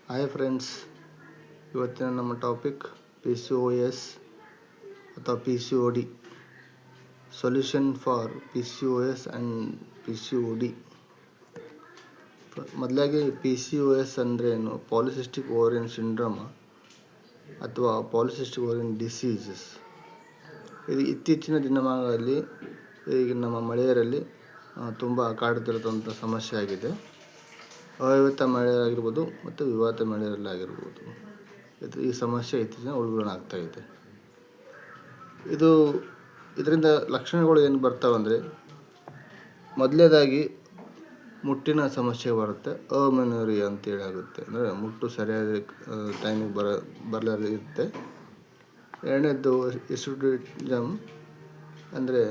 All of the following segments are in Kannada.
ಹಾಯ್ ಫ್ರೆಂಡ್ಸ್, ಇವತ್ತಿನ ನಮ್ಮ ಟಾಪಿಕ್ PCOS ಅಥವಾ PCOD, solution for PCOS and PCOD. ಮೊದಲಾಗಿ PCOS ಅಂದರೆ ಏನು? ಪಾಲಿಸಿಸ್ಟಿಕ್ ಓವರಿಯನ್ ಸಿಂಡ್ರೋಮ್ ಅಥವಾ ಪಾಲಿಸಿಸ್ಟಿಕ್ ಓವರಿಯನ್ ಡಿಸೀಸಸ್. ಇದು ಇತ್ತೀಚಿನ ದಿನಮಾನಗಳಲ್ಲಿ ಈಗ ನಮ್ಮ ಮಹಿಳೆಯರಲ್ಲಿ ತುಂಬ ಕಾಡುತ್ತಿರುವಂಥ ಸಮಸ್ಯೆ ಆಗಿದೆ. ಅವಿವಾಹಿತ ಮಹಿಳೆಯರಾಗಿರ್ಬೋದು ಮತ್ತು ವಿವಾಹಿತ ಮಹಿಳೆಯರಲ್ಲಾಗಿರ್ಬೋದು, ಈ ಸಮಸ್ಯೆ ಇತ್ತೀಚಿನ ಉಲ್ಬಣ. ಇದರಿಂದ ಲಕ್ಷಣಗಳು ಏನು ಬರ್ತಾವಂದರೆ, ಮೊದಲನೇದಾಗಿ ಮುಟ್ಟಿನ ಸಮಸ್ಯೆ ಬರುತ್ತೆ. ಅಮೆನೋರಿಯಾ ಅಂತೇಳಿ ಆಗುತ್ತೆ, ಅಂದರೆ ಮುಟ್ಟು ಸರಿಯಾದ ಟೈಮಿಗೆ ಬರಲಾರದೆ ಇರುತ್ತೆ. ಎರಡನೇದ್ದು ಹಿರ್ಸುಟಿಸಮ್, ಅಂದರೆ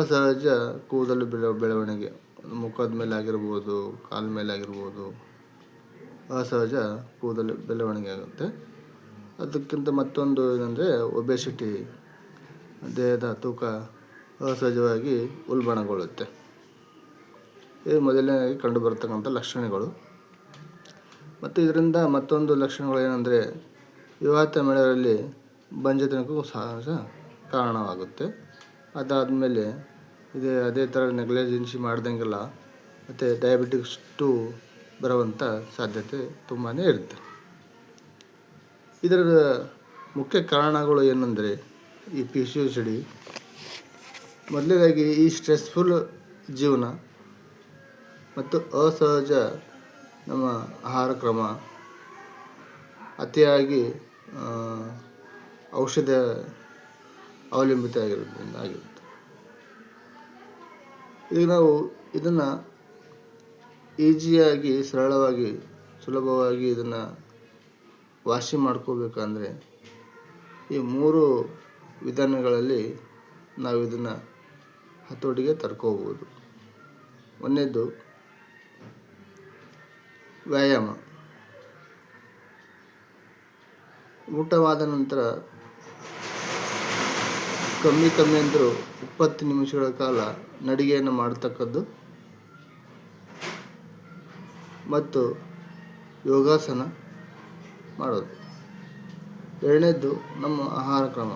ಅಸಹಜ ಕೂದಲು ಬೆಳವಣಿಗೆ, ಮುಖದ ಮೇಲೆ ಆಗಿರ್ಬೋದು, ಕಾಲ ಮೇಲೆ ಆಗಿರ್ಬೋದು, ಅಸಹಜ ಕೂದಲು ಬೆಳವಣಿಗೆ ಆಗುತ್ತೆ. ಅದಕ್ಕಿಂತ ಮತ್ತೊಂದು ಏನಂದರೆ ಒಬೆಸಿಟಿ, ದೇಹದ ತೂಕ ಅಸಹಜವಾಗಿ ಉಲ್ಬಣಗೊಳ್ಳುತ್ತೆ. ಇದು ಮೊದಲನೇದಾಗಿ ಕಂಡುಬರ್ತಕ್ಕಂಥ ಲಕ್ಷಣಗಳು. ಮತ್ತು ಇದರಿಂದ ಮತ್ತೊಂದು ಲಕ್ಷಣಗಳು ಏನಂದರೆ, ವಿವಾಹಿತ ಮಹಿಳೆಯರಲ್ಲಿ ಬಂಜೆತನಕ್ಕೂ ಸಹ ಕಾರಣವಾಗುತ್ತೆ. ಅದಾದಮೇಲೆ ಅದೇ ಥರ ನೆಗ್ಲಿಜೆನ್ಸಿ ಮಾಡ್ದಂಗೆಲ್ಲ ಮತ್ತು ಡಯಾಬಿಟಿಕ್ಸ್ ಬರುವಂಥ ಸಾಧ್ಯತೆ ತುಂಬಾ ಇರುತ್ತೆ. ಇದರ ಮುಖ್ಯ ಕಾರಣಗಳು ಏನಂದರೆ, ಈ PCOD ಮೊದಲನೇದಾಗಿ ಈ ಸ್ಟ್ರೆಸ್ಫುಲ್ ಜೀವನ ಮತ್ತು ಅಸಹಜ ನಮ್ಮ ಆಹಾರ ಕ್ರಮ, ಅತಿಯಾಗಿ ಔಷಧ ಅವಲಂಬಿತ ಆಗಿರೋದ್ರಿಂದ ಆಗಿರುತ್ತೆ. ಈಗ ನಾವು ಇದನ್ನು ಈಸಿಯಾಗಿ, ಸರಳವಾಗಿ, ಸುಲಭವಾಗಿ ಇದನ್ನು ವಾಸಿ ಮಾಡ್ಕೋಬೇಕಂದ್ರೆ ಈ 3 ವಿಧಾನಗಳಲ್ಲಿ ನಾವು ಇದನ್ನು ಹತೋಟಿಗೆ ತರ್ಕೋಬೋದು. ಒಂದನೇದು ವ್ಯಾಯಾಮ. ಊಟವಾದ ನಂತರ ಕಮ್ಮಿ ಅಂದರೂ 20 ನಿಮಿಷಗಳ ಕಾಲ ನಡಿಗೆಯನ್ನು ಮಾಡ್ತಕ್ಕದ್ದು ಮತ್ತು ಯೋಗಾಸನ ಮಾಡೋದು. ಎರಡನೇದ್ದು ನಮ್ಮ ಆಹಾರ ಕ್ರಮ.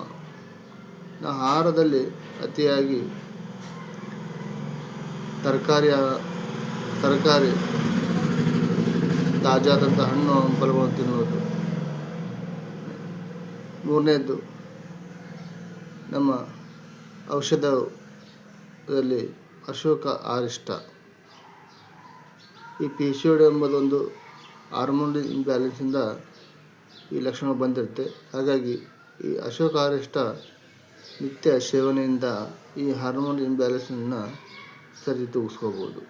ಆಹಾರದಲ್ಲಿ ಅತಿಯಾಗಿ ತರಕಾರಿ, ತಾಜಾದಂಥ ಹಣ್ಣು ಹಂಪಲುಗಳನ್ನು ತಿನ್ನುವುದು. ಮೂರನೇದ್ದು ನಮ್ಮ ಔಷಧದಲ್ಲಿ ಅಶೋಕ ಅರಿಷ್ಟ. ಈ PCOD ಎಂಬುದೊಂದು ಹಾರ್ಮೋನ್ ಇಂಬ್ಯಾಲೆನ್ಸಿಂದ ಈ ಲಕ್ಷಣ ಬಂದಿರುತ್ತೆ. ಹಾಗಾಗಿ ಈ ಅಶೋಕ ಅರಿಷ್ಟ ನಿತ್ಯ ಸೇವನೆಯಿಂದ ಈ ಹಾರ್ಮೋನ್ ಇಂಬ್ಯಾಲೆನ್ಸನ್ನು ಸರಿದೂಗಿಸ್ಕೋಬೋದು.